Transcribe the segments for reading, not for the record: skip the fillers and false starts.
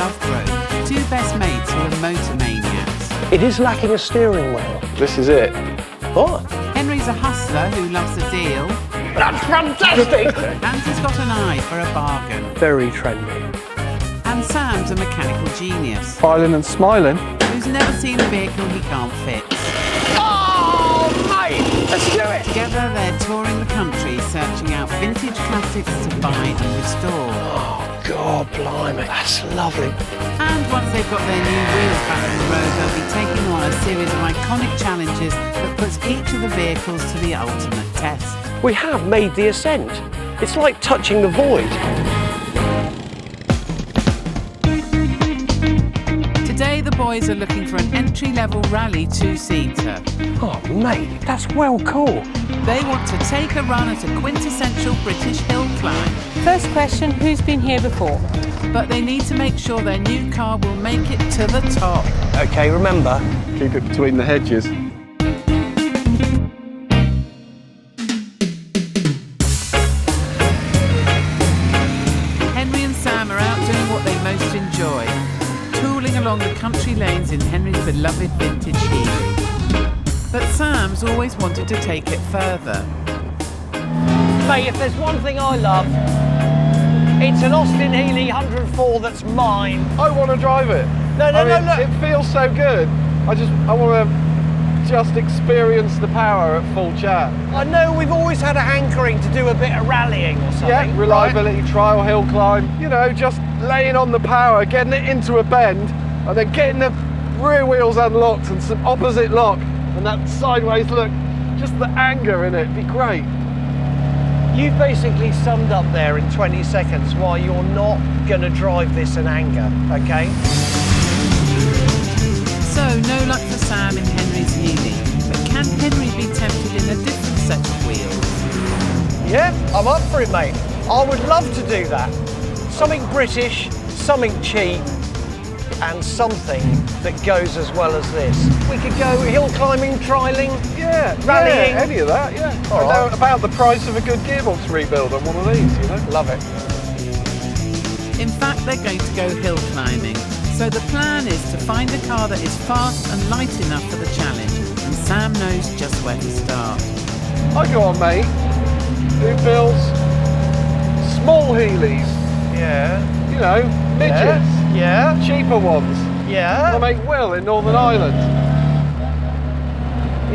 Lovegrove, two best mates who are motor maniacs. It is lacking a steering wheel. This is it. What? Henry's a hustler who loves a deal. That's fantastic! And he's got an eye for a bargain. Very trendy. And Sam's a mechanical genius Smiling and smiling. who's never seen a vehicle he can't fix. Oh, mate! Let's do it! Together they're touring the country searching out vintage classics to buy and restore. Oh, God, blimey. That's lovely. And once they've got their new wheels back on the road, they'll be taking on a series of iconic challenges that puts each of the vehicles to the ultimate test. We have made the ascent. It's like touching the void. Today the boys are looking for an entry-level rally two-seater. Oh, mate, that's well cool. They want to take a run at a quintessential British hill climb. First question, who's been here before? But they need to make sure their new car will make it to the top. OK, remember. Keep it between the hedges. Henry and Sam are out doing what they most enjoy, tooling along the country lanes in Henry's beloved vintage Healey. But Sam's always wanted to take it further. Mate, if there's one thing I love, it's an Austin Healey 104 that's mine. I want to drive it. No, look. It feels so good. I want to just experience the power at full chat. I know we've always had a hankering to do a bit of rallying or something. Yeah, reliability, trial hill climb. You know, just laying on the power, getting it into a bend, and then getting the rear wheels unlocked and some opposite lock, and that sideways look. Just the anger in it, be great. You've basically summed up there in 20 seconds why you're not going to drive this in anger, OK? So, no luck for Sam in Henry's Healey. But can Henry be tempted in a different set of wheels? Yeah, I'm up for it, mate. I would love to do that. Something British, something cheap, and something that goes as well as this. We could go hill climbing, trialing, rallying. Yeah, any of that, yeah. All I know right. about the price of a good gearbox rebuild on one of these, you know? Love it. In fact, they're going to go hill climbing. So the plan is to find a car that is fast and light enough for the challenge. And Sam knows just where to start. I go on, mate. Who builds small Healeys? Yeah. You know, midgets. Yeah. Cheaper ones. Yeah. I make Will in Northern Ireland.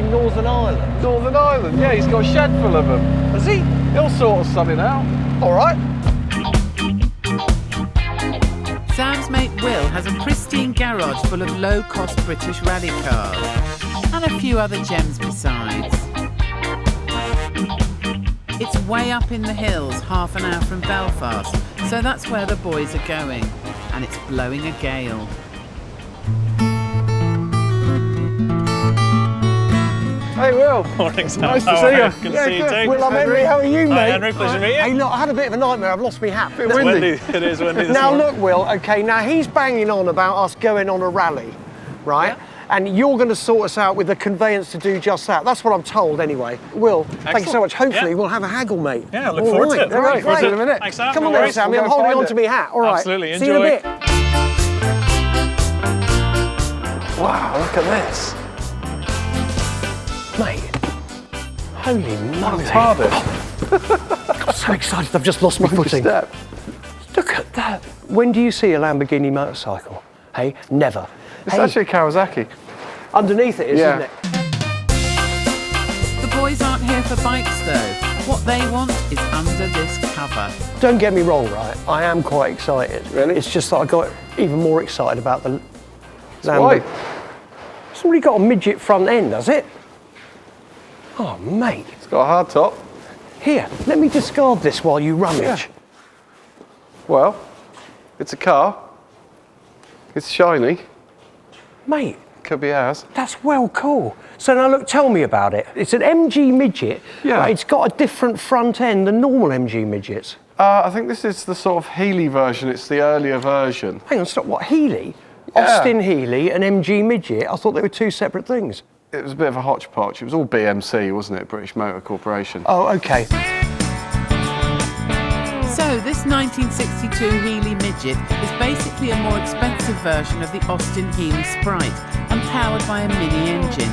In Northern Ireland. Northern Ireland, yeah, he's got a shed full of them. Has he? He'll sort us something out. All right. Sam's mate Will has a pristine garage full of low-cost British rally cars. And a few other gems besides. It's way up in the hills, half an hour from Belfast. So that's where the boys are going. And it's blowing a gale. Hey, Will. Morning, Sam. Nice to How see are you. Good Yeah, to see you good. too. Will, I'm Henry. How are you, mate? Hi, Henry. Pleasure to meet you. Hey, look, I had a bit of a nightmare. I've lost my hat. Bit It's windy. It is windy this Now, morning. look, Will, OK, now he's banging on about us going on a rally, right? And you're going to sort us out with a conveyance to do just that. That's what I'm told, anyway. Will, thank you so much. Hopefully, Yeah. we'll have a haggle, mate. Yeah, I look All forward to right, it. all right, Right, we'll do it in a great. minute. Thanks, Sam. Come No on then, worries. Sammy. We'll I'm go holding find on it. to my hat. All right. Absolutely, See you in a enjoy. bit. Wow, look at this. Mate, holy moly. Hardest. I'm so excited. I've just lost my footing. Step. Look at that. When do you see a Lamborghini motorcycle? Hey, never. It's Hey, actually a Kawasaki. underneath it is, Yeah. isn't it? The boys aren't here for bikes though. What they want is under this cover. Don't get me wrong, right? I am quite excited. Really? It's just that I got even more excited about the Why? It's already got a midget front end, has it? Oh, mate. It's got a hard top. Here, let me discard this while you rummage. Yeah. Well, it's a car. It's shiny. Mate, Could be ours. that's well cool. So now look, tell me about it. It's an MG midget. Yeah. Right? It's got a different front end than normal MG midgets. I think this is the sort of Healey version. It's the earlier version. Hang on, stop. What, Healey? Yeah. Austin Healey and MG midget? I thought they were two separate things. It was a bit of a hodgepodge. It was all BMC, wasn't it? British Motor Corporation. Oh, okay. So this 1962 Healey Midget is basically a more expensive version of the Austin Healey Sprite and powered by a mini engine.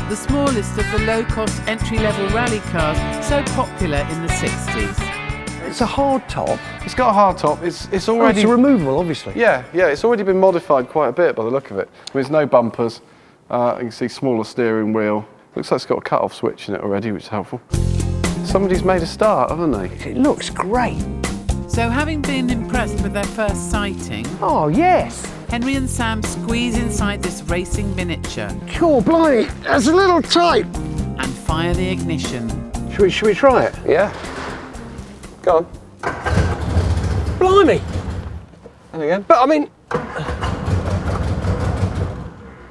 The smallest of the low-cost entry-level rally cars so popular in the 60s. It's a hard top. It's got a hard top. It's Oh, already... it's removable, obviously. Yeah, it's already been modified quite a bit by the look of it. There's no bumpers. You can see smaller steering wheel. Looks like it's got a cut-off switch in it already, which is helpful. Somebody's made a start, haven't they? It looks great. So having been impressed with their first sighting, Oh, yes. Henry and Sam squeeze inside this racing miniature Cool, blimey, that's a little tight. and fire the ignition. Should we try it? Yeah. Go on. Blimey. And again. But I mean,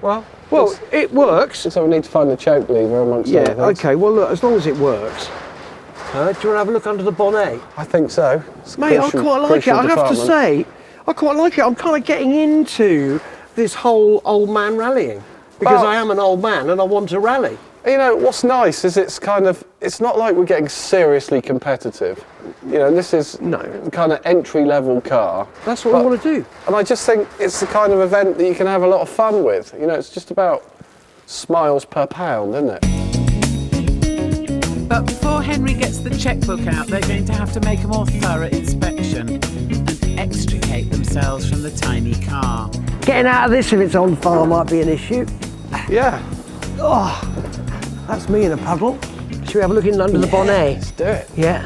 Well, it works. so we need to find the choke lever amongst Yeah, other things. okay, well look, as long as it works. Do you want to have a look under the bonnet? I think so. It's Mate, crucial- I quite like it. crucial I have to department. say, I quite like it. I'm kind of getting into this whole old man rallying because Well- I am an old man and I want to rally. You know, what's nice is it's not like we're getting seriously competitive. You know, this is No. kind of entry-level car. That's what I But- want to do. And I just think it's the kind of event that you can have a lot of fun with. You know, it's just about smiles per pound, isn't it? But before Henry gets the checkbook out, they're going to have to make a more thorough inspection and extricate themselves from the tiny car. Getting out of this if it's on fire might be an issue. Yeah. That's me in a puddle. Should we have a look in under the bonnet? Let's do it. Yeah.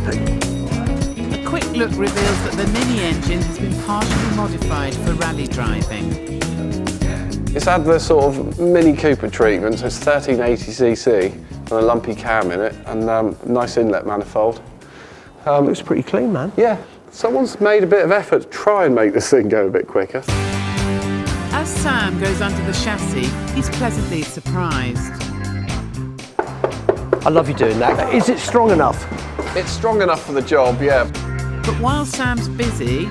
A quick look reveals that the mini engine has been partially modified for rally driving. It's had the sort of Mini Cooper treatment, so it's 1380cc and a lumpy cam in it, and nice inlet manifold. Looks pretty clean, man. Yeah, someone's made a bit of effort to try and make this thing go a bit quicker. As Sam goes under the chassis, he's pleasantly surprised. I love you doing that. Is it strong enough? It's strong enough for the job, yeah. But while Sam's busy,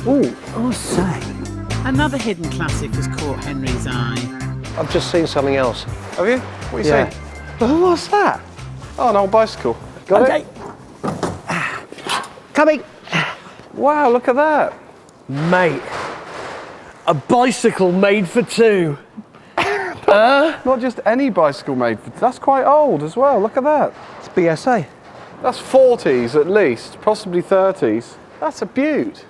Ooh, I say. another hidden classic has caught Henry's eye. I've just seen something else. Have you? What are you saying? Well, what's that? Oh, an old bicycle. Got Okay. it? Coming. Wow, look at that. Mate, a bicycle made for two. Not just any bicycle made for... That's quite old as well, look at that. It's BSA. That's 40s at least, possibly 30s. That's a beaut.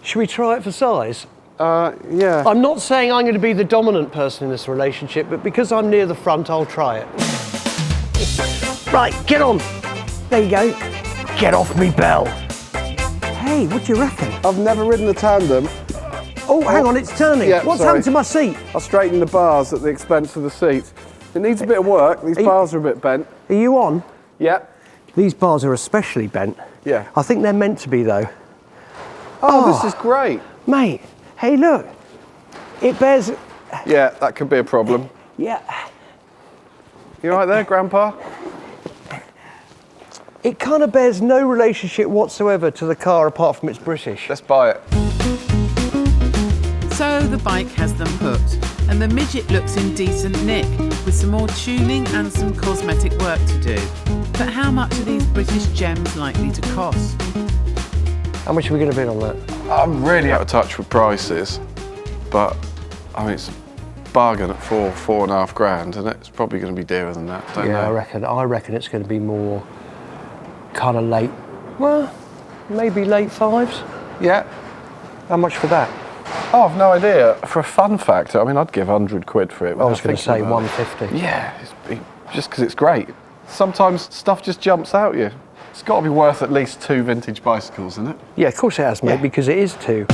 Should we try it for size? Yeah. I'm not saying I'm going to be the dominant person in this relationship, but because I'm near the front, I'll try it. Right, get on. There you go. Get off me bell. Hey, what do you reckon? I've never ridden a tandem. Oh, hang on, it's turning. Yeah, What's sorry. happened to my seat? I straightened the bars at the expense of the seats. It needs a bit of work. These bars are a bit bent. Are you on? Yeah. These bars are especially bent. Yeah. I think they're meant to be, though. Oh, this is great. Mate, hey, look. It bears... Yeah, that could be a problem. Yeah. You right there, Grandpa? It kind of bears no relationship whatsoever to the car apart from it's British. Let's buy it. So the bike has them hooked, and the Midget looks in decent nick, with some more tuning and some cosmetic work to do. But how much are these British gems likely to cost? How much are we going to bid on that? I'm really out of touch with prices, but I mean, it's a bargain at four and a half grand, and it's probably going to be dearer than that. Don't Yeah, know. I reckon it's going to be more kind of late. Well, maybe late fives. Yeah. How much for that? Oh, I've no idea. For a fun factor, I mean, I'd give 100 quid for it. I was going to say thinking about it. 150. Yeah, just because it's great. Sometimes stuff just jumps out at you. It's got to be worth at least 2 vintage bicycles, isn't it? Yeah, of course it has, mate, Yeah. because it is two.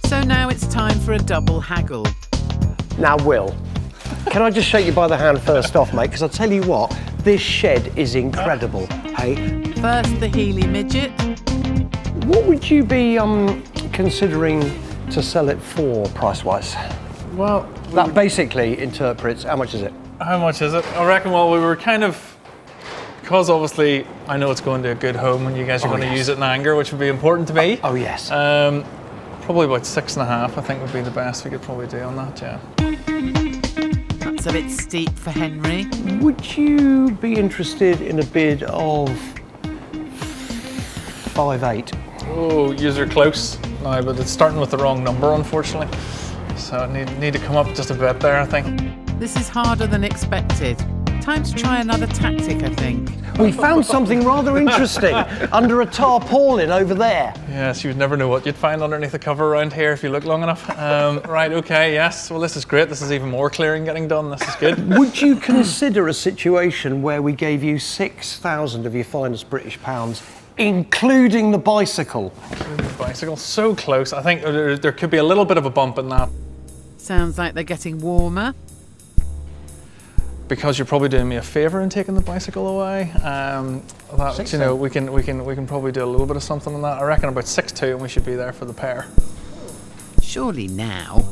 So now it's time for a double haggle. Now, Will, can I just shake you by the hand first off, mate? Because I'll tell you what, this shed is incredible, hey? First, the Healey Midget. What would you be considering to sell it for, price-wise? Well, That basically interprets, how much is it? how much is it? I reckon, well, we were kind of, because obviously I know it's going to a good home and you guys are going to use it in anger, which would be important to me. Oh, yes. Probably about 6.5, I think would be the best we could probably do on that, yeah. That's a bit steep for Henry. Would you be interested in a bid of 658. Oh, user close now, but it's starting with the wrong number, unfortunately. So I need to come up just a bit there, I think. This is harder than expected. Time to try another tactic, I think. We found something rather interesting under a tarpaulin over there. Yes, you'd never know what you'd find underneath the cover around here if you look long enough. Right, okay, yes. Well, this is great. This is even more clearing getting done. This is good. Would you consider a situation where we gave you 6,000 of your finest British pounds, including the bicycle? Bicycle, so close. I think there could be a little bit of a bump in that. Sounds like they're getting warmer. Because you're probably doing me a favour in taking the bicycle away. That, you know, we can probably do a little bit of something on that. I reckon about 6'2", and we should be there for the pair. Surely now.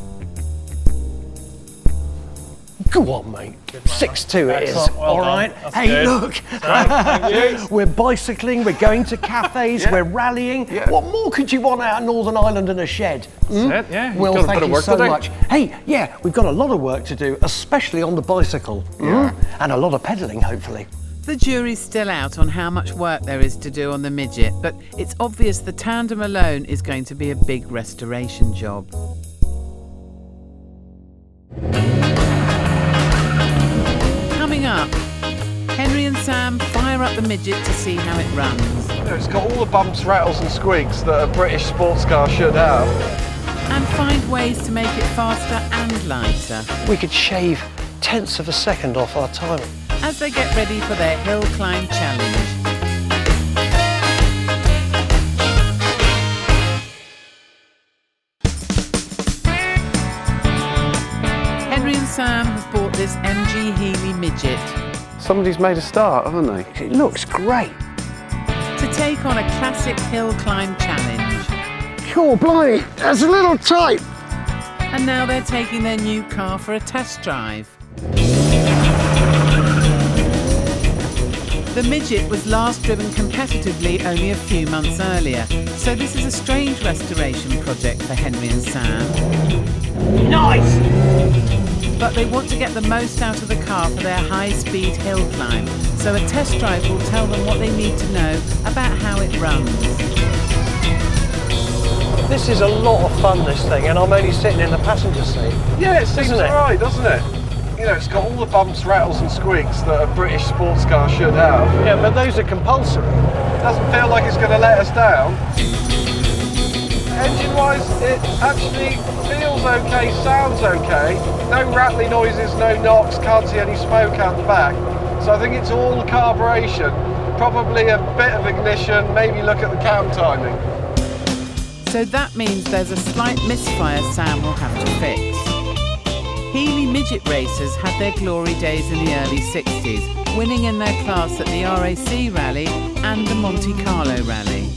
Go on, mate. 6'2" it is. Excellent. Well all done. right. That's Hey, good. look. Thank you. We're bicycling, we're going to cafes, we're rallying. What more could you want out of Northern Ireland in a shed? That's it, yeah. You've Well, got a thank bit of you work so to do. much. Hey, yeah, we've got a lot of work to do, especially on the bicycle. And a lot of pedalling, hopefully. The jury's still out on how much work there is to do on the Midget, but it's obvious the Tandem alone is going to be a big restoration job. Coming up, Henry and Sam fire up the Midget to see how it runs. You know, it's got all the bumps, rattles and squeaks that a British sports car should have. And find ways to make it faster and lighter We could shave tenths of a second off our time. as they get ready for their hill climb challenge. Henry and Sam have bought this MG Healey Midget Somebody's made a start, haven't they? It looks great. to take on a classic hill climb challenge. Cool, blimey, that's a little tight. And now they're taking their new car for a test drive. The Midget was last driven competitively only a few months earlier, so this is a strange restoration project for Henry and Sam. Nice. But they want to get the most out of the car for their high-speed hill climb, so a test drive will tell them what they need to know about how it runs. This is a lot of fun, this thing, and I'm only sitting in the passenger seat. Yeah, it seems Doesn't it? alright, doesn't it? You know, it's got all the bumps, rattles and squeaks that a British sports car should have. Yeah, but those are compulsory. Doesn't feel like it's going to let us down. Engine-wise, it actually feels okay, sounds okay. No rattly noises, no knocks, can't see any smoke out the back. So I think it's all carburation, probably a bit of ignition, maybe look at the cam timing. So that means there's a slight misfire Sam will have to fix. Healey Midget racers had their glory days in the early 60s, winning in their class at the RAC Rally and the Monte Carlo Rally.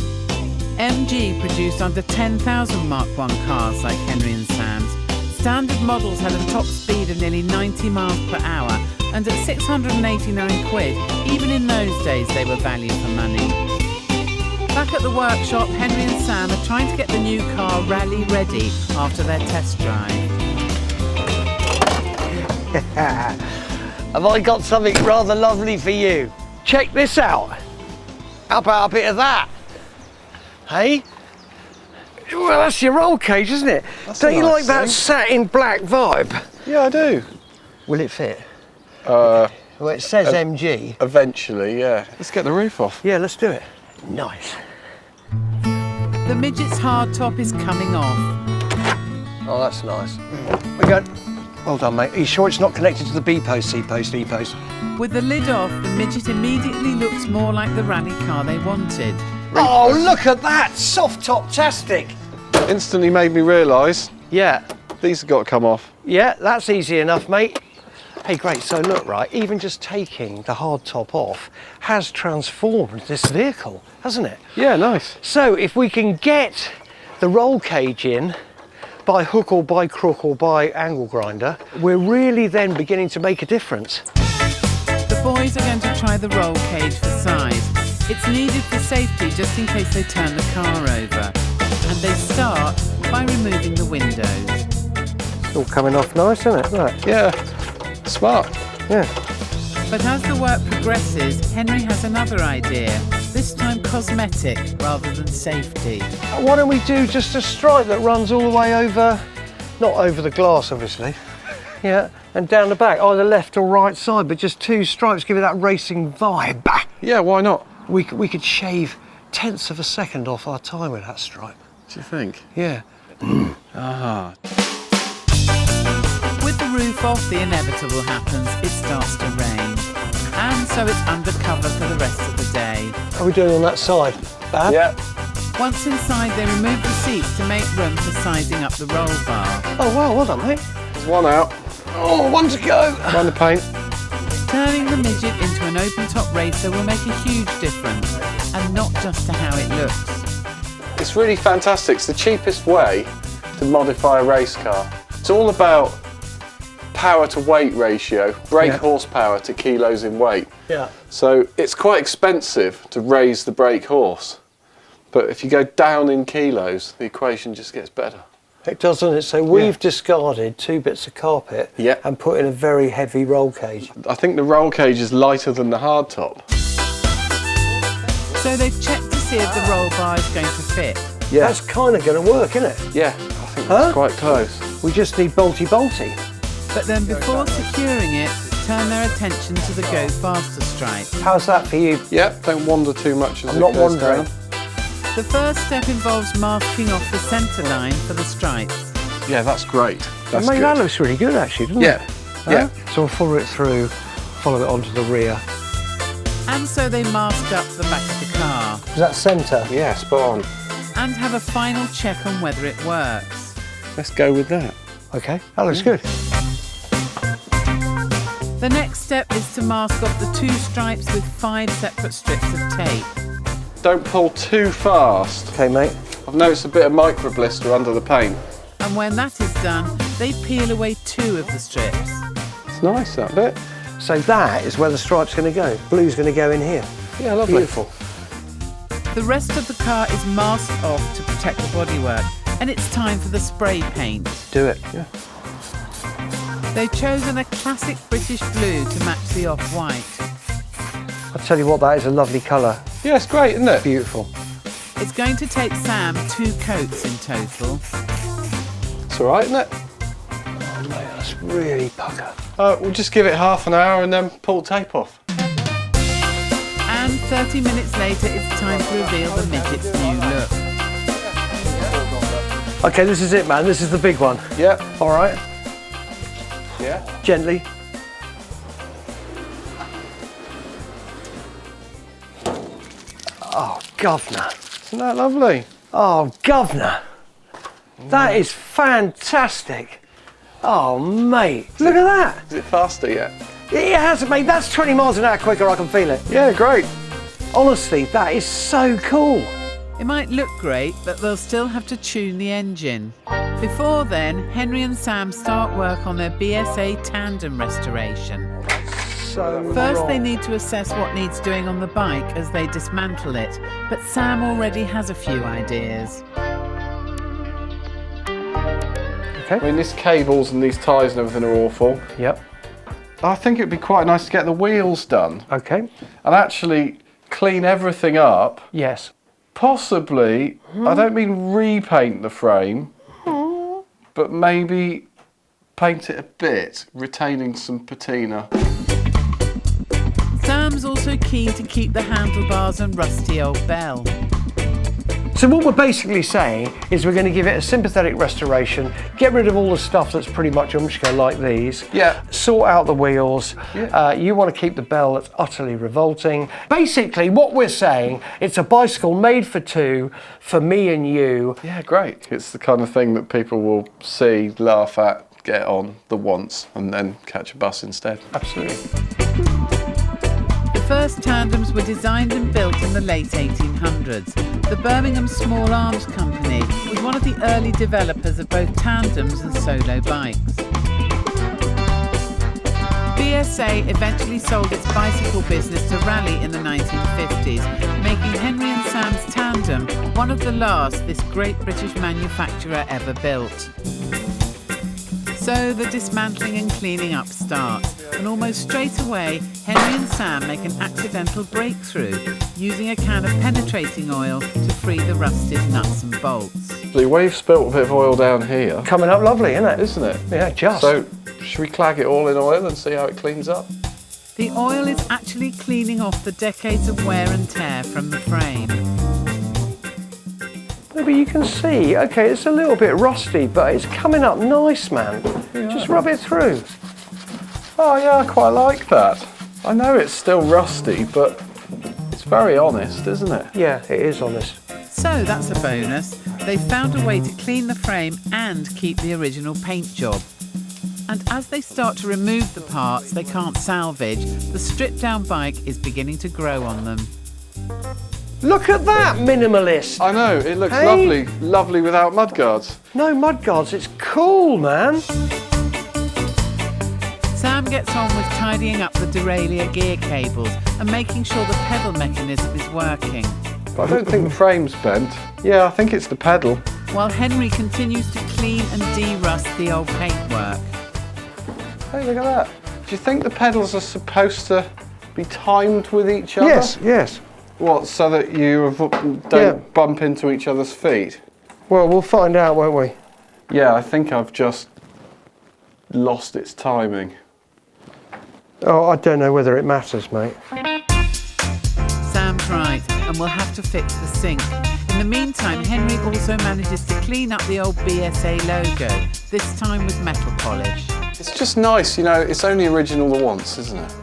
MG produced under 10,000 Mark I cars like Henry and Sam's. Standard models had a top speed of nearly 90 miles per hour, and at 689 quid, even in those days they were value for money. Back at the workshop, Henry and Sam are trying to get the new car rally ready after their test drive. Have I got something rather lovely for you? Check this out. How about a bit of that? Hey? Well, that's your roll cage, isn't it? That's Don't a you nice like that thing. satin black vibe? Yeah, I do. Will it fit? Uh, Well, it says MG. eventually, yeah. Let's get the roof off. Yeah, let's do it. Nice. The Midget's hardtop is coming off. Oh, that's nice. We go. Well done, mate. Are you sure it's not connected to the B post, C post, E post? With the lid off, the Midget immediately looks more like the rally car they wanted. Oh, look at that! Soft top-tastic. Instantly made me realise Yeah. these have got to come off. Yeah, that's easy enough, mate. Hey, great. So look, right, even just taking the hard top off has transformed this vehicle, hasn't it? Yeah, nice. So if we can get the roll cage in by hook or by crook or by angle grinder, we're really then beginning to make a difference. The boys are going to try the roll cage for size. It's needed for safety just in case they turn the car over. And they start by removing the windows. It's all coming off nice, isn't it? Look. Yeah, smart. Yeah. But as the work progresses, Henry has another idea. this time cosmetic rather than safety. Why don't we do just a stripe that runs all the way over, not over the glass obviously, yeah, and down the back, either left or right side, but just 2 stripes, give it that racing vibe. Yeah, why not? We could shave tenths of a second off our time with that stripe. Do you think? Yeah. Ah. With the roof off, the inevitable happens. It starts to rain. And so it's undercover for the rest of the day. How are we doing on that side? Bad? Yeah. Once inside, they remove the seats to make room for sizing up the roll bar. Oh, wow, well done, mate. There's one out. Oh, 1 to go. Run the paint. Turning the Midget into an open-top racer will make a huge difference, and not just to how it looks. It's really fantastic. It's the cheapest way to modify a race car. It's all about power to weight ratio, brake horsepower to kilos in weight. Yeah. So it's quite expensive to raise the brake horse. But if you go down in kilos, the equation just gets better. It does, doesn't it? So we've discarded 2 bits of carpet and put in a very heavy roll cage. I think the roll cage is lighter than the hardtop. So they've checked to see if the roll bar is going to fit. Yeah. That's kind of going to work, isn't it? Yeah, I think that's quite close. We just need bolty. But then before securing it, turn their attention to the Go Faster stripe. How's that for you? Yeah, don't wander too much as I'm it not goes wandering. down. The first step involves masking off the centre line for the stripes. Yeah, that's great. That's Mate, good. that looks really good actually, doesn't Yeah, it? yeah. So we'll follow it through, follow it onto the rear. And so they mask up the back of the car Is that centre? Yeah, spot on. and have a final check on whether it works. Let's go with that. Okay, that looks good. The next step is to mask off the 2 stripes with 5 separate strips of tape. Don't pull too fast. Okay, mate. I've noticed a bit of micro blister under the paint. And when that is done, they peel away 2 of the strips. It's nice, that bit. So that is where the stripe's going to go. Blue's going to go in here. Yeah, lovely. Beautiful. The rest of the car is masked off to protect the bodywork, and it's time for the spray paint. Do it. Yeah. They've chosen a classic British blue to match the off-white. I'll tell you what, that is a lovely colour. Yeah, it's great, isn't it? Beautiful. It's going to take Sam 2 coats in total. It's all right, isn't it? Oh, mate, that's really pucker. We'll just give it half an hour and then pull the tape off. And 30 minutes later, it's time to reveal the Midget's new look. Okay, this is it, man. This is the big one. Yeah. All right. Yeah. Gently. Oh, governor. Isn't that lovely? Oh, governor. That is fantastic. Oh, mate. Look at that. Is it faster yet? It has, mate. That's 20 miles an hour quicker. I can feel it. Yeah, great. Honestly, that is so cool. It might look great, but they'll still have to tune the engine. Before then, Henry and Sam start work on their BSA Tandem restoration. So First, they need to assess what needs doing on the bike as they dismantle it, but Sam already has a few ideas. I mean, these cables and these tyres and everything are awful. Yep. I think it'd be quite nice to get the wheels done Okay. and actually clean everything up. Yes. Possibly, I don't mean repaint the frame, but maybe paint it a bit, retaining some patina. Sam's also keen to keep the handlebars and rusty old bell. So what we're basically saying is we're going to give it a sympathetic restoration, get rid of all the stuff that's pretty much umshka like these, sort out the wheels, you want to keep the bell that's utterly revolting. Basically what we're saying, it's a bicycle made for 2, for me and you. Yeah, great. It's the kind of thing that people will see, laugh at, get on the once and then catch a bus instead. Absolutely. The first tandems were designed and built in the late 1800s. The Birmingham Small Arms Company was one of the early developers of both tandems and solo bikes. BSA eventually sold its bicycle business to Raleigh in the 1950s, making Henry and Sam's Tandem one of the last this great British manufacturer ever built. So the dismantling and cleaning up starts. and almost straight away, Henry and Sam make an accidental breakthrough, using a can of penetrating oil to free the rusted nuts and bolts. We've spilt a bit of oil down here. Coming up lovely, isn't it? Isn't it? Yeah, just. So, should we clag it all in oil and see how it cleans up? The oil is actually cleaning off the decades of wear and tear from the frame. No, but you can see, okay, it's a little bit rusty, but it's coming up nice, man. Yeah. Just rub it through. Oh yeah, I quite like that. I know it's still rusty, but it's very honest, isn't it? Yeah, it is honest. So that's a bonus. They've found a way to clean the frame and keep the original paint job. And as they start to remove the parts they can't salvage, the stripped-down bike is beginning to grow on them. Look at that, minimalist. I know, it looks Hey? lovely without mudguards. No mudguards, it's cool, man. Sam gets on with tidying up the derailleur gear cables and making sure the pedal mechanism is working, But I don't think the frame's bent. Yeah, I think it's the pedal. while Henry continues to clean and de-rust the old paintwork. Hey, look at that. Do you think the pedals are supposed to be timed with each other? Yes. What, so that you don't bump into each other's feet? Well, we'll find out, won't we? Yeah, I think I've just lost its timing. Oh, I don't know whether it matters, mate. Sam's right, and we'll have to fix the sink. In the meantime, Henry also manages to clean up the old BSA logo, this time with metal polish. It's just nice, you know, it's only original the once, isn't it?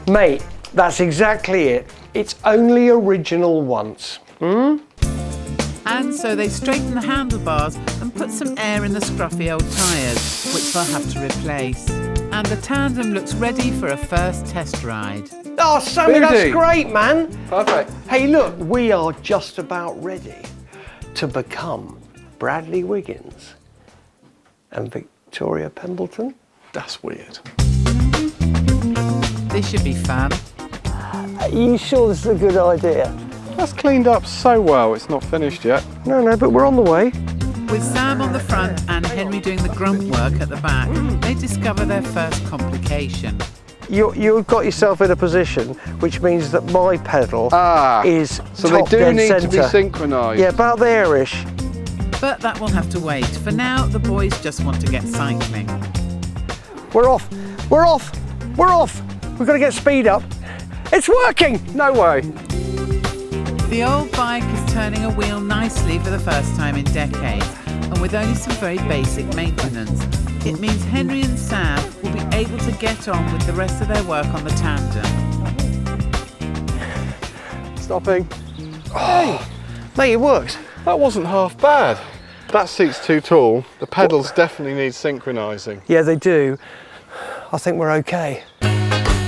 Mate, that's exactly it. It's only original once. And so they straighten the handlebars and put some air in the scruffy old tyres, which they'll have to replace. And the Tandem looks ready for a first test ride. Oh, Sammy, Beauty. that's great, man. Perfect. Hey, look, we are just about ready to become Bradley Wiggins and Victoria Pemberton. That's weird. This should be fun. Are you sure this is a good idea? That's cleaned up so well, it's not finished yet. No, but we're on the way. With Sam on the front and Henry doing the grunt work at the back, they discover their first complication. You've got yourself in a position which means that my pedal is So top they do dead need centre. to be synchronised. Yeah, about there-ish. But that will have to wait. For now, the boys just want to get cycling. We're off. We've got to get speed up. It's working. No way. The old bike is turning a wheel nicely for the first time in decades, and with only some very basic maintenance. It means Henry and Sam will be able to get on with the rest of their work on the Tandem. Stopping. Hey, mate, it works. That wasn't half bad. That seat's too tall. The pedals definitely need synchronising. Yeah, they do. I think we're okay.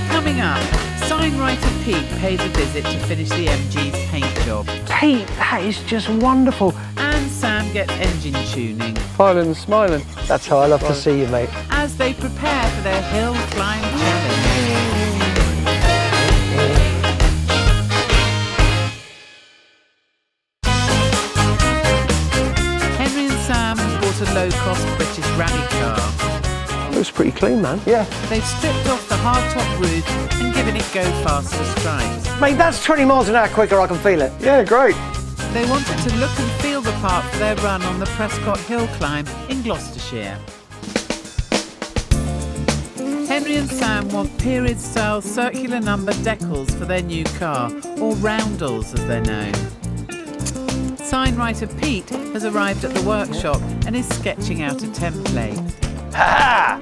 Coming up, sign writer Pete pays a visit to finish the MG's paint job, Pete, that is just wonderful. and Sam gets engine tuning Smiling and smiling. That's how I love to see you, mate. as they prepare for their hill climb challenge. Henry and Sam bought a low-cost British rally car. It was pretty clean, man. Yeah. They've stripped off the hardtop roof and given it go faster stripes. Mate, that's 20 miles an hour quicker, I can feel it. Yeah, great. They wanted to look and feel the part for their run on the Prescott Hill climb in Gloucestershire. Henry and Sam want period-style circular number decals for their new car, or roundels as they're known. Sign writer Pete has arrived at the workshop and is sketching out a template. Ha!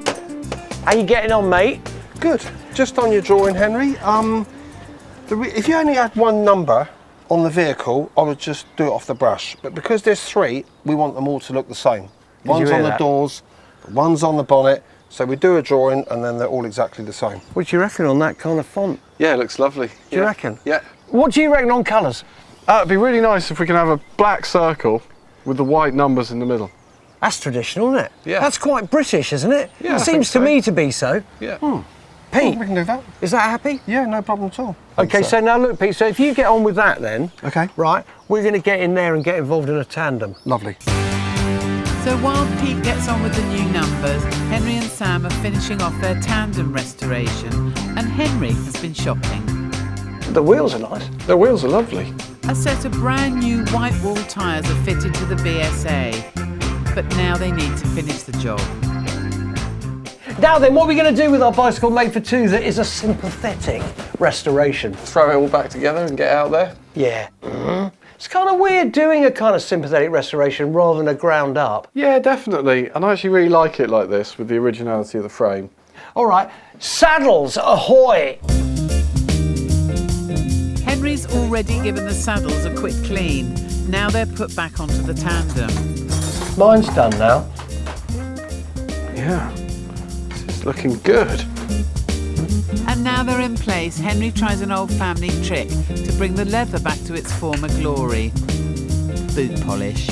How you getting on, mate? Good. Just on your drawing, Henry. If you only had one number on the vehicle, I would just do it off the brush. But because there's three, we want them all to look the same. One's hear on the that? doors, one's on the bonnet. So we do a drawing, and then they're all exactly the same. What do you reckon on that kind of font? Yeah, it looks lovely. Do you reckon? Yeah. What do you reckon on colours? It'd be really nice if we can have a black circle with the white numbers in the middle. That's traditional, isn't it? Yeah. That's quite British, isn't it? Yeah, I It think seems to so. me to be so. Yeah. Pete, We can do that. is that happy? Yeah, no problem at all. Okay, so now look, Pete, so if you get on with that then, Okay. right, we're going to get in there and get involved in a tandem. Lovely. So while Pete gets on with the new numbers, Henry and Sam are finishing off their tandem restoration, and Henry has been shopping. The wheels are nice. The wheels are lovely. A set of brand new white wall tyres are fitted to the BSA, but now they need to finish the job. Now then, what are we going to do with our bicycle made for two that is a sympathetic restoration? Throw it all back together and get out there. Yeah. It's kind of weird doing a kind of sympathetic restoration rather than a ground up. Yeah, definitely. And I actually really like it like this with the originality of the frame. All right, saddles ahoy! Henry's already given the saddles a quick clean. Now they're put back onto the tandem. Mine's done now. Yeah, this is looking good. And now they're in place, Henry tries an old family trick to bring the leather back to its former glory. Boot polish.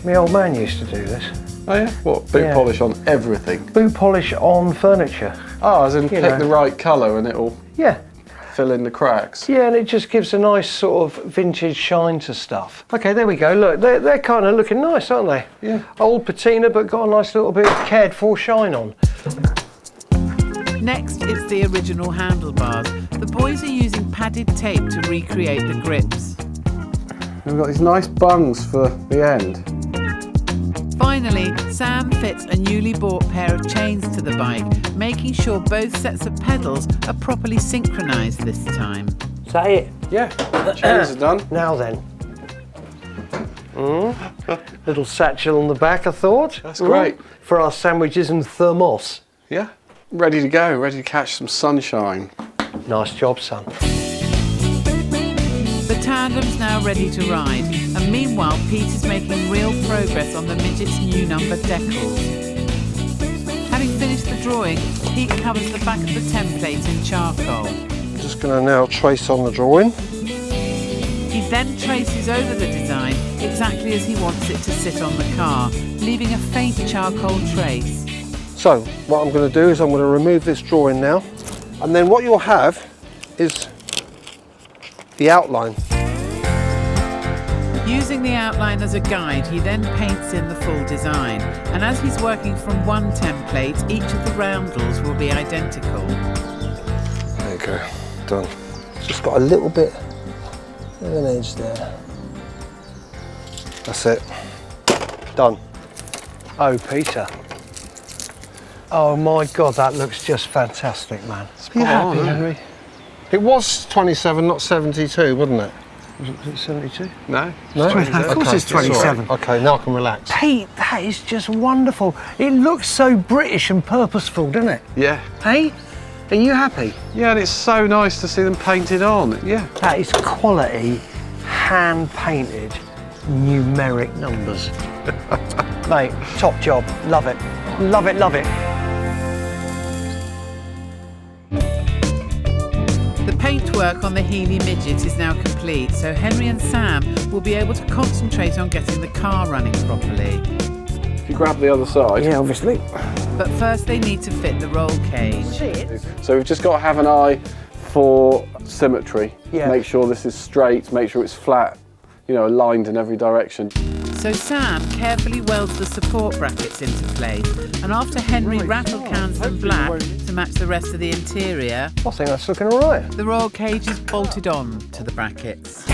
My old man used to do this. Oh yeah? What, boot Yeah. polish on everything? Boot polish on furniture. Oh, as in You pick know. the right colour and it'll Yeah. fill in the cracks. Yeah, and it just gives a nice sort of vintage shine to stuff. Okay, there we go. Look, they're kind of looking nice, aren't they? Yeah. Old patina, but got a nice little bit of cared for shine on. Next, it's the original handlebars. The boys are using padded tape to recreate the grips. We've got these nice bungs for the end. Finally, Sam fits a newly bought pair of chains to the bike, making sure both sets of pedals are properly synchronised this time. Is that it? Yeah, chains are done. Now then. Little satchel on the back, I thought. That's great. For our sandwiches and thermos. Yeah, ready to go, ready to catch some sunshine. Nice job, son. The tandem's now ready to ride, and meanwhile Pete is making real progress on the Midget's new number decals. Having finished the drawing, Pete covers the back of the template in charcoal. Just going to now trace on the drawing. He then traces over the design exactly as he wants it to sit on the car, leaving a faint charcoal trace. So what I'm going to do is I'm going to remove this drawing now, and then what you'll have is the outline. Using the outline as a guide, he then paints in the full design, and as he's working from one template, each of the roundels will be identical. There you go, done. Just got a little bit of an edge there. That's it, done. Oh, Peter. Oh my God, that looks just fantastic, man. Are you happy, Henry? It was 27, not 72, wasn't it? Was it 72? No? No? Of course it's 27. Okay, now I can relax. Pete, that is just wonderful. It looks so British and purposeful, doesn't it? Yeah. Hey, are you happy? Yeah, and it's so nice to see them painted on. Yeah. That is quality, hand-painted, numeric numbers. Mate, top job. Love it. Love it, love it. The paintwork on the Healey Midget is now complete, so Henry and Sam will be able to concentrate on getting the car running properly. If you grab the other side. Yeah, obviously. But first they need to fit the roll cage. So we've just got to have an eye for symmetry. Yeah. Make sure this is straight, make sure it's flat, you know, aligned in every direction. So Sam carefully welds the support brackets into place, and after Henry rattle cans them black to match the rest of the interior, I think that's looking all right. the roll cage is bolted on to the brackets.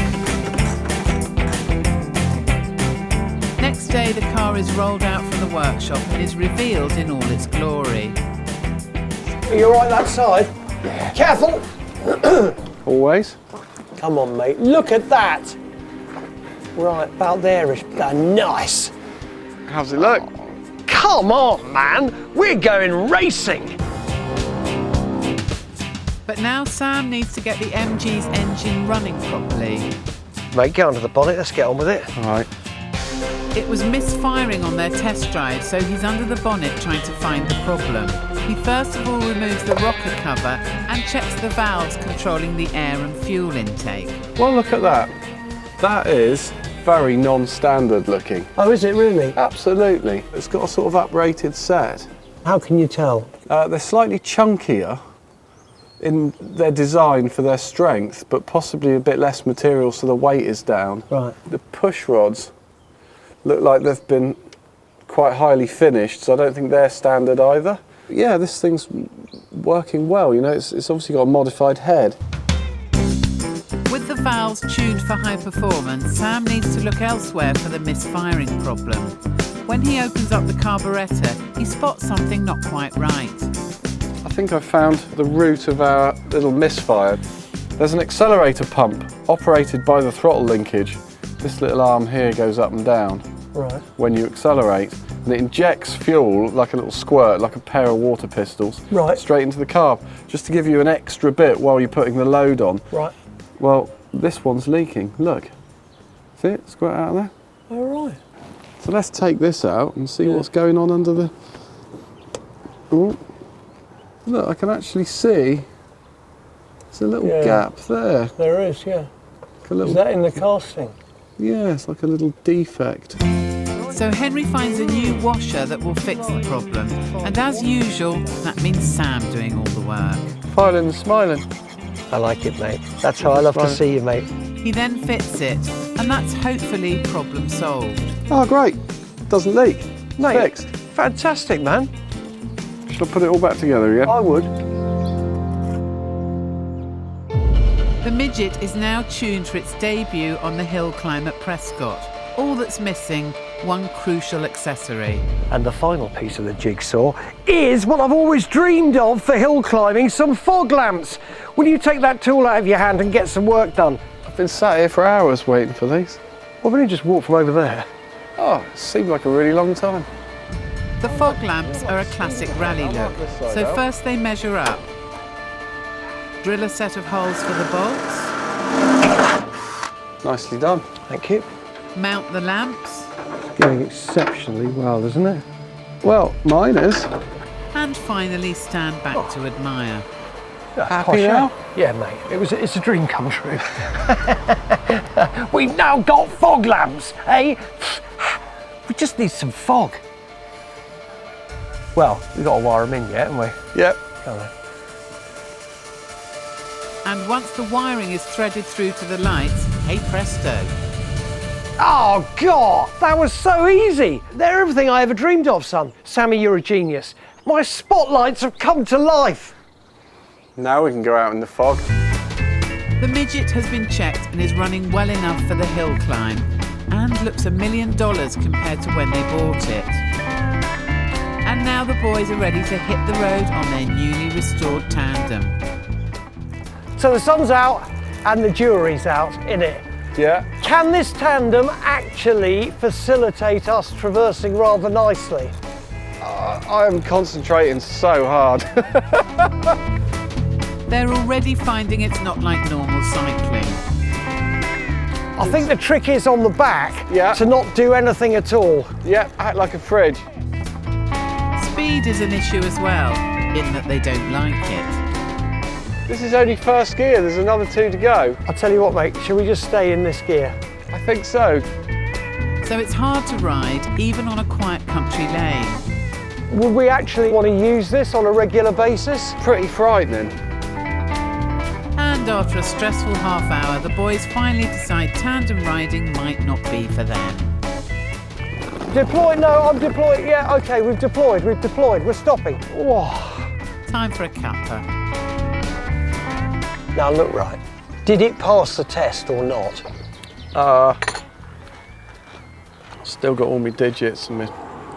Next day the car is rolled out from the workshop and is revealed in all its glory. Are you all right that side? Yeah. Careful! Always. Come on, mate. Look at that. Right, about there-ish. Nice. How's it look? Come on, man. We're going racing. But now Sam needs to get the MG's engine running properly. Mate, get onto the bonnet. Let's get on with it. All right. It was misfiring on their test drive, so he's under the bonnet trying to find the problem. He first of all removes the rocker cover and checks the valves controlling the air and fuel intake. Well, look at that. That is very non-standard looking. Oh, is it really? Absolutely. It's got a sort of uprated set. How can you tell? They're slightly chunkier in their design for their strength, but possibly a bit less material so the weight is down. Right. The push rods look like they've been quite highly finished, so I don't think they're standard either. Yeah, this thing's working well, you know, it's obviously got a modified head. With the valves tuned for high performance, Sam needs to look elsewhere for the misfiring problem. When he opens up the carburettor, he spots something not quite right. I think I found the root of our little misfire. There's an accelerator pump operated by the throttle linkage. This little arm here goes up and down when you accelerate, and it injects fuel like a little squirt, like a pair of water pistols, straight into the carb, just to give you an extra bit while you're putting the load on. Well, this one's leaking. Look, see it squirt out of there? All right. So let's take this out and see what's going on under the... Ooh. Look, I can actually see there's a little gap there. There is, yeah. Like a little, is that in the casting? Yeah, it's like a little defect. So Henry finds a new washer that will fix the problem. And as usual, that means Sam doing all the work. Smiling and smiling. I like it, mate. That's how I love to see you, mate. He then fits it, and that's hopefully problem solved. Oh, great. Doesn't leak. Mate, fixed. Fantastic, man. Should I put it all back together again? I would. The Midget is now tuned for its debut on the hill climb at Prescott. All that's missing, one crucial accessory. And the final piece of the jigsaw is what I've always dreamed of for hill climbing, some fog lamps. Will you take that tool out of your hand and get some work done? I've been sat here for hours waiting for these. Well, we only just walked from over there. Oh, it seemed like a really long time. The fog lamps are a classic rally look. So first they measure up. Drill a set of holes for the bolts. Nicely done. Thank you. Mount the lamps. It's going exceptionally well, isn't it? Well, mine is. And finally stand back to admire. Happy now? Yeah, mate. It's a dream come true. We've now got fog lamps, eh? We just need some fog. Well, we've got to wire them in yet, haven't we? Yep. Come on. And once the wiring is threaded through to the lights, hey presto. Oh, God, that was so easy. They're everything I ever dreamed of, son. Sammy, you're a genius. My spotlights have come to life. Now we can go out in the fog. The Midget has been checked and is running well enough for the hill climb, and looks $1 million compared to when they bought it. And now the boys are ready to hit the road on their newly restored Tandem. So the sun's out and the jury's out, innit? Yeah. Can this Tandem actually facilitate us traversing rather nicely? I am concentrating so hard. They're already finding it's not like normal cycling. I think the trick is on the back to not do anything at all. Yeah, act like a fridge. Speed is an issue as well, in that they don't like it. This is only first gear, there's another 2 to go. I'll tell you what, mate, shall we just stay in this gear? I think so. So it's hard to ride, even on a quiet country lane. Would we actually want to use this on a regular basis? Pretty frightening. And after a stressful half hour, the boys finally decide tandem riding might not be for them. Deploy? No, I'm deployed. Yeah, okay, we've deployed. We're stopping. Whoa. Time for a cuppa. Now look, right. Did it pass the test or not? Still got all my digits and my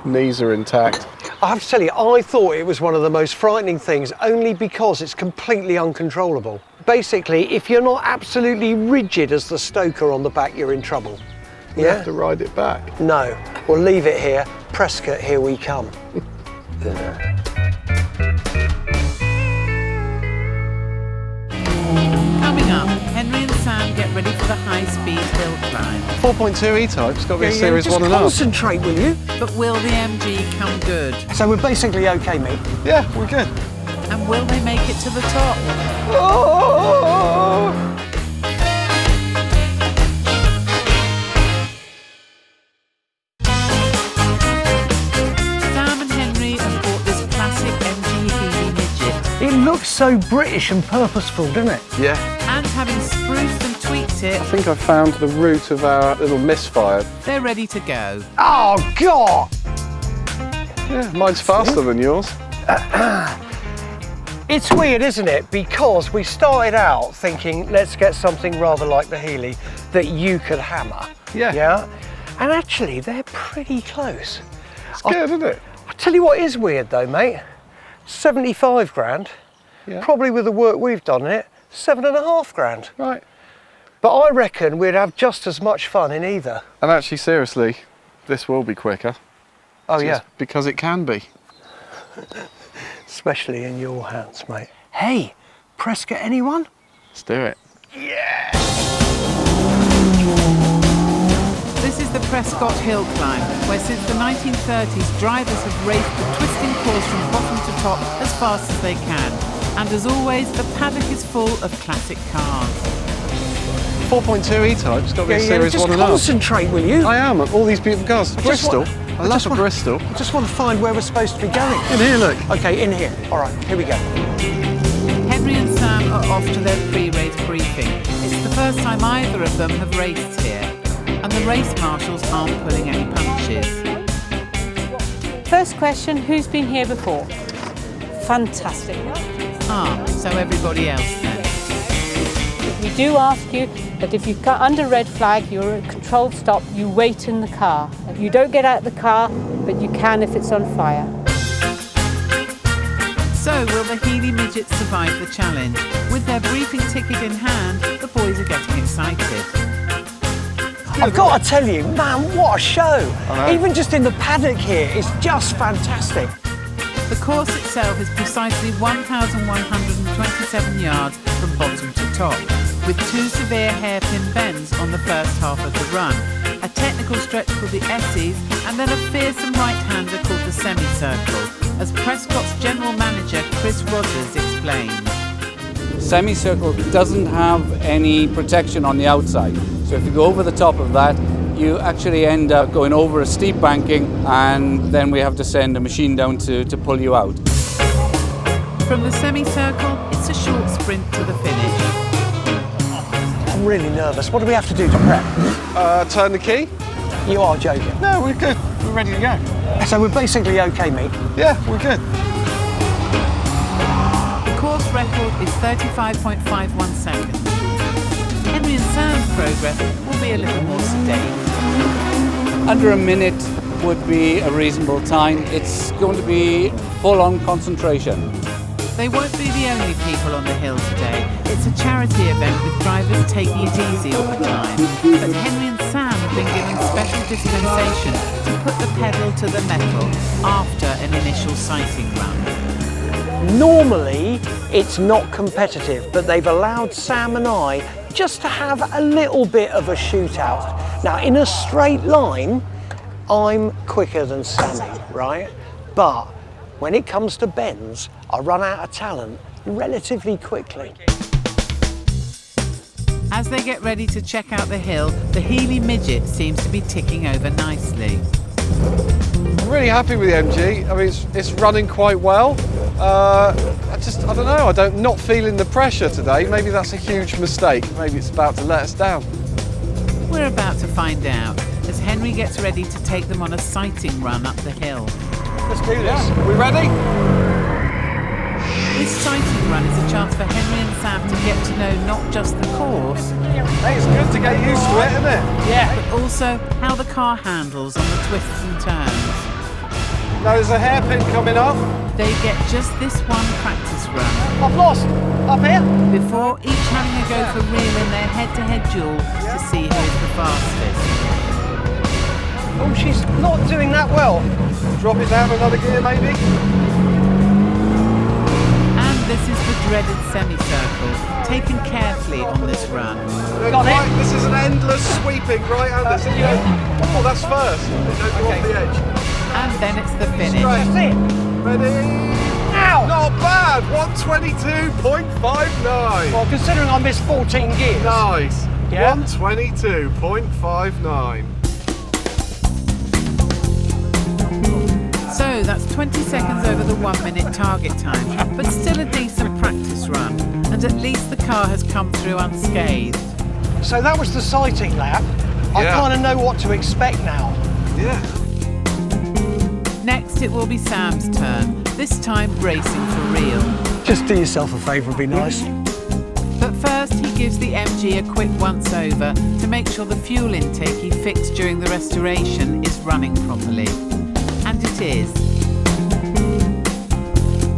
knees are intact. I have to tell you, I thought it was one of the most frightening things, only because it's completely uncontrollable. Basically, if you're not absolutely rigid as the stoker on the back, you're in trouble. We have to ride it back. No, we'll leave it here. Prescott, here we come. Coming up, Henry and Sam get ready for the high-speed hill climb. 4.2 E-Type, it's got to be a Series just 1.5. concentrate, will you? But will the MG come good? So we're basically okay, mate. Yeah, we're good. And will they make it to the top? Oh! Sam and Henry have bought this classic MG Healey Midget. It looks so British and purposeful, doesn't it? Yeah. And having spruced and tweaked it, I think I found the root of our little misfire. they're ready to go. Oh, God! Yeah, mine's faster than yours. It's weird, isn't it? Because we started out thinking, let's get something rather like the Healey that you could hammer. Yeah. Yeah? And actually, they're pretty close. It's good, isn't it? I'll tell you what is weird though, mate. 75 grand, Yeah. probably with the work we've done in it, 7.5 grand. Right. But I reckon we'd have just as much fun in either. And actually, seriously, this will be quicker. Oh Just yeah, because it can be. especially in your hands, mate. Hey, Prescott, anyone? Let's do it. This is the Prescott Hill climb, where since the 1930s drivers have raced the twisting course from bottom to top as fast as they can. And as always, the paddock is full of classic cars. 4.2 E-Type, it's got to be a Series just 1.5. concentrate, will you? I am, all these beautiful cars. Bristol. I love a Bristol. I just want to find where we're supposed to be going. In here, look. Okay, in here. All right, here we go. Henry and Sam are off to their pre-race briefing. It's the first time either of them have raced here, and the race marshals aren't pulling any punches. First question, who's been here before? Fantastic. So everybody else then. We do ask you that if you cut under red flag, you're at controlled stop, you wait in the car. You don't get out of the car, but you can if it's on fire. So will the Healey Midget survive the challenge? With their briefing ticket in hand, the boys are getting excited. I've got to tell you, man, what a show. I know. Even just in the paddock here, it's just fantastic. The course itself is precisely 1,127 yards from bottom to top, with 2 severe hairpin bends on the first half of the run, a technical stretch called the S's, and then a fearsome right-hander called the semicircle, as Prescott's general manager Chris Rogers explains. Semicircle doesn't have any protection on the outside, so if you go over the top of that, you actually end up going over a steep banking, and then we have to send a machine down to pull you out. From the semicircle, it's a short sprint to the finish. I'm really nervous. What do we have to do to prep? Turn the key. You are joking. No, we're good. We're ready to go. So we're basically okay, mate. Yeah, we're good. The course record is 35.51 seconds. Henry and Sam's progress will be a little more sedate. Under a minute would be a reasonable time. It's going to be full-on concentration. They won't be the only people on the hill today. It's a charity event with drivers taking it easy all the time. But Henry and Sam have been given special dispensation to put the pedal to the metal after an initial sighting run. Normally, it's not competitive, but they've allowed Sam and I just to have a little bit of a shootout. Now, in a straight line, I'm quicker than Sammy, right? But when it comes to bends, I run out of talent relatively quickly. As they get ready to check out the hill, the Healey Midget seems to be ticking over nicely. I'm really happy with the MG. I mean, it's running quite well. I don't know, I'm not feeling the pressure today. Maybe that's a huge mistake. Maybe it's about to let us down. We're about to find out as Henry gets ready to take them on a sighting run up the hill. Let's do this. We ready? This sighting run is a chance for Henry and Sam to get to know not just the course, Hey, it's good to get used to it, isn't it? Yeah. but also how the car handles on the twists and turns. Now there's a hairpin coming up. They get just this one practice run I've lost. Up here. before each having a go for real in their head-to-head duel to see who is the fastest. Oh, she's not doing that well. Drop it down another gear, maybe. And this is the dreaded semicircle, taken carefully on this run. Got it. Right, this is an endless sweeping right-hander. So you go, oh, that's first. Don't go off the edge. And then it's the finish. That's it. Ready? Ow! Not bad. 122.59. Well, considering I missed 14 gears. Nice. Yeah. 122.59. So that's 20 seconds over the 1 minute target time, but still a decent practice run. And at least the car has come through unscathed. So that was the sighting lap. I Yeah. kind of know what to expect now. Yeah. Next, it will be Sam's turn, this time racing for real. Just do yourself a favour and be nice. But first, he gives the MG a quick once-over to make sure the fuel intake he fixed during the restoration is running properly. And it is.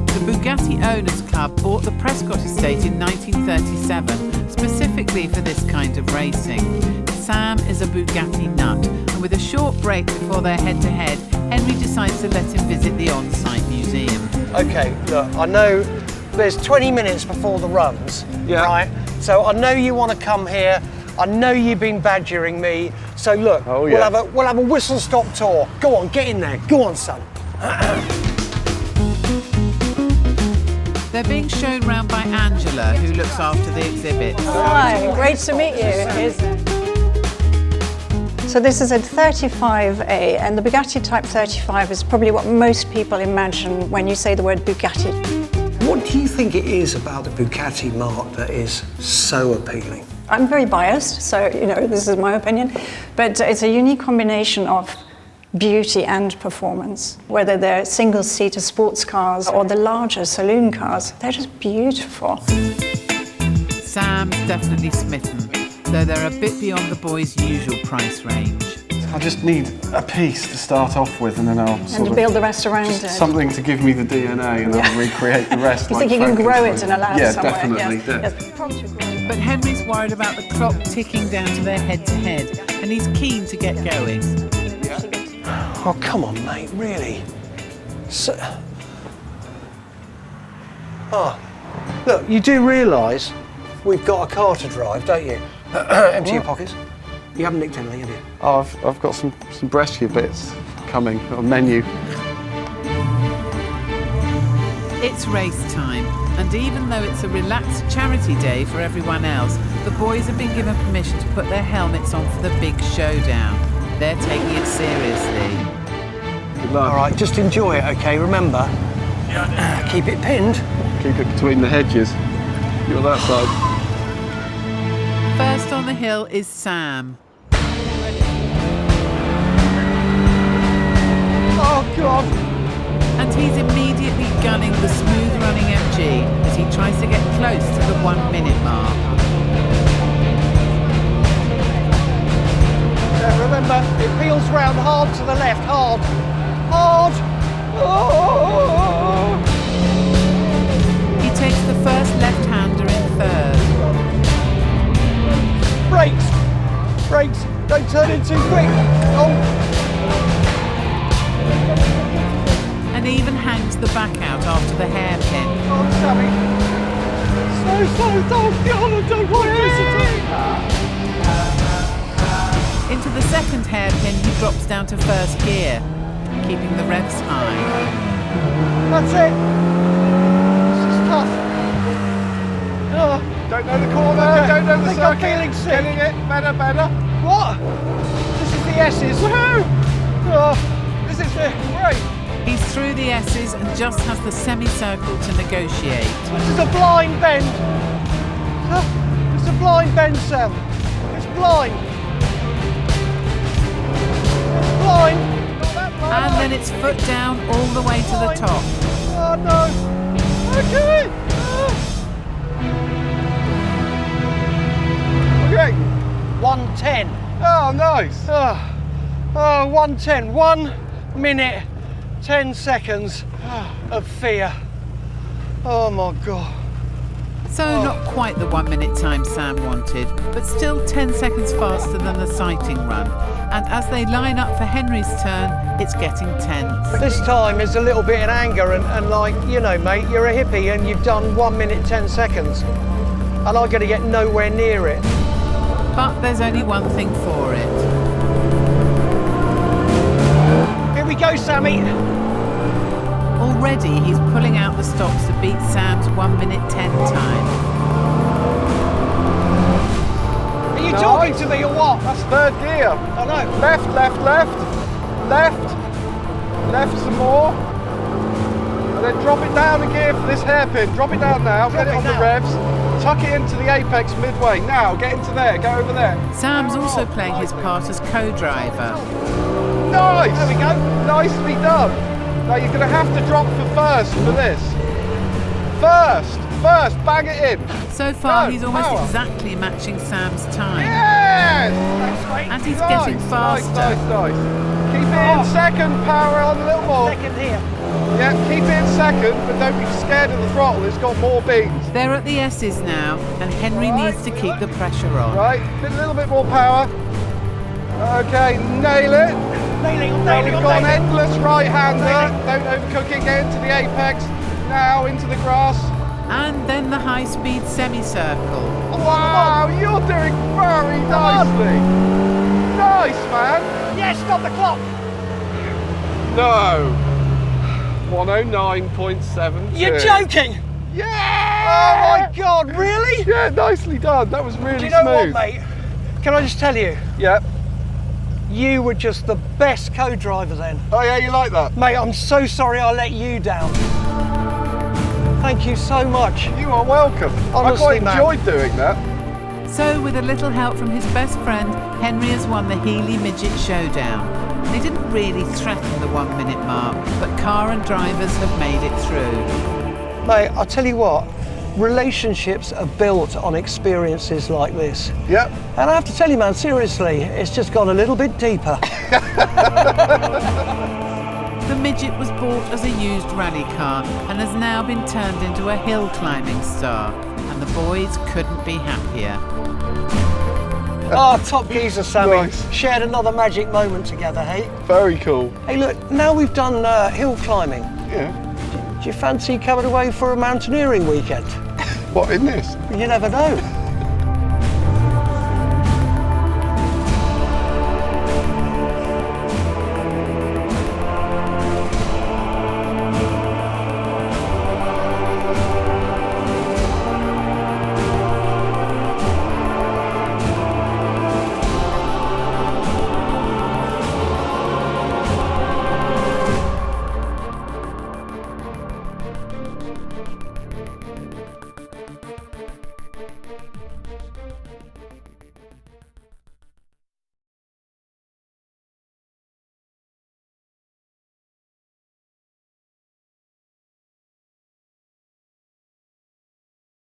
The Bugatti Owners Club bought the Prescott estate in 1937, specifically for this kind of racing. Sam is a Bugatti nut, and with a short break before their head-to-head, Henry decides to let him visit the on-site museum. Okay, look, I know there's 20 minutes before the runs, right? So I know you want to come here. I know you've been badgering me. So look, we'll have a whistle-stop tour. Go on, get in there. Go on, son. They're being shown round by Angela, who looks after the exhibit. Hi, great to meet you. So this is a 35A, and the Bugatti Type 35 is probably what most people imagine when you say the word Bugatti. What do you think it is about the Bugatti marque that is so appealing? I'm very biased, so this is my opinion, but it's a unique combination of beauty and performance. Whether they're single-seater sports cars or the larger saloon cars, they're just beautiful. Sam's definitely smitten, though they're a bit beyond the boys' usual price range. I just need a piece to start off with, and then I'll And build the rest around it. Something to give me the DNA, and I'll recreate the rest. You think you can grow it in a lab somewhere? Definitely. Yes. But Henry's worried about the clock ticking down to their head-to-head, and he's keen to get going. Oh, come on, mate, really? Look, you do realise we've got a car to drive, don't you? Empty your pockets. You haven't nicked anything, have you? Oh, I've got some breastia bits coming, a menu. It's race time, and even though it's a relaxed charity day for everyone else, the boys have been given permission to put their helmets on for the big showdown. They're taking it seriously. Good luck. All right, just enjoy it, okay? Remember, keep it pinned. Keep it between the hedges. You're that side. First on the hill is Sam. Oh, God! And he's immediately gunning the smooth-running MG as he tries to get close to the 1 minute mark. Remember, it peels round hard to the left, hard. Hard! Oh! He takes the first left-hander in third. Brakes! Brakes! Don't turn in too quick! Oh! And even hangs the back out after the hairpin. Oh, Sammy! Slow, God, I don't want this at Into the second hairpin, he drops down to first gear, keeping the revs high. That's it! This is tough. Don't know the corner, don't know the circuit. I'm feeling sick. Getting it, better. What? This is the S's. Woohoo! Oh, This is great. He's through the S's and just has the semicircle to negotiate. this is a blind bend. It's a blind bend, Sam. It's blind. It's blind. Not that blind. And then it's foot down all the way to the top. Oh, no. Okay. Okay. 1:10. Oh, nice. 1:10. 1 minute, 10 seconds of fear. Oh my God. So not quite the 1 minute time Sam wanted, but still 10 seconds faster than the sighting run. And as they line up for Henry's turn, it's getting tense. This time is a little bit in anger and like, mate, you're a hippie and you've done 1 minute, 10 seconds. And I'm going to get nowhere near it. But there's only one thing for it. Here we go, Sammy. Already he's pulling out the stops to beat Sam's 1 minute 10 time. Are you talking to me or what? That's third gear. I know. Left. Left some more. And then drop it down a gear for this hairpin. Drop it down now. Get it on the revs. Tuck it into the apex midway. Now, get into there. Go over there. Sam's also playing his part as co-driver. Nice! There we go. Nicely done. Now you're going to have to drop for first for this. First, bang it in. So far, Go, he's almost power. exactly matching Sam's time. Yes! And he's Nice, getting faster. Nice. Keep it in second, power on a little more. Second here. Yeah, keep it in second, but don't be scared of the throttle, it's got more beans. They're at the S's now, and Henry Right. needs to keep the pressure on. Right, a little bit more power. Okay, nail it. Now we've got an endless right-hander. Don't overcook it, get into the apex. Now into the grass. And then the high-speed semicircle. Wow, you're doing very nicely. Nice, man. Yes, stop the clock. No. 109.72. You're joking. Yeah! Oh my God, really? Yeah, nicely done. That was really Do you know smooth. what, mate? Can I just tell you? Yeah. You were just the best co-driver then. Oh yeah, you like that? Mate, I'm so sorry I let you down. Thank you so much. You are welcome. I Honestly, quite man. enjoyed doing that. So, with a little help from his best friend, Henry has won the Healey Midget Showdown. They didn't really threaten the 1 minute mark, but car and drivers have made it through. Mate, I'll tell you what, relationships are built on experiences like this. Yep. And I have to tell you, man, seriously, it's just gone a little bit deeper. The Midget was bought as a used rally car and has now been turned into a hill climbing star, and the boys couldn't be happier. Oh, top geezer, Sammy. Nice. Shared another magic moment together, hey? Very cool. Hey, look, now we've done hill climbing, Yeah. do you fancy coming away for a mountaineering weekend? What, in this? You never know.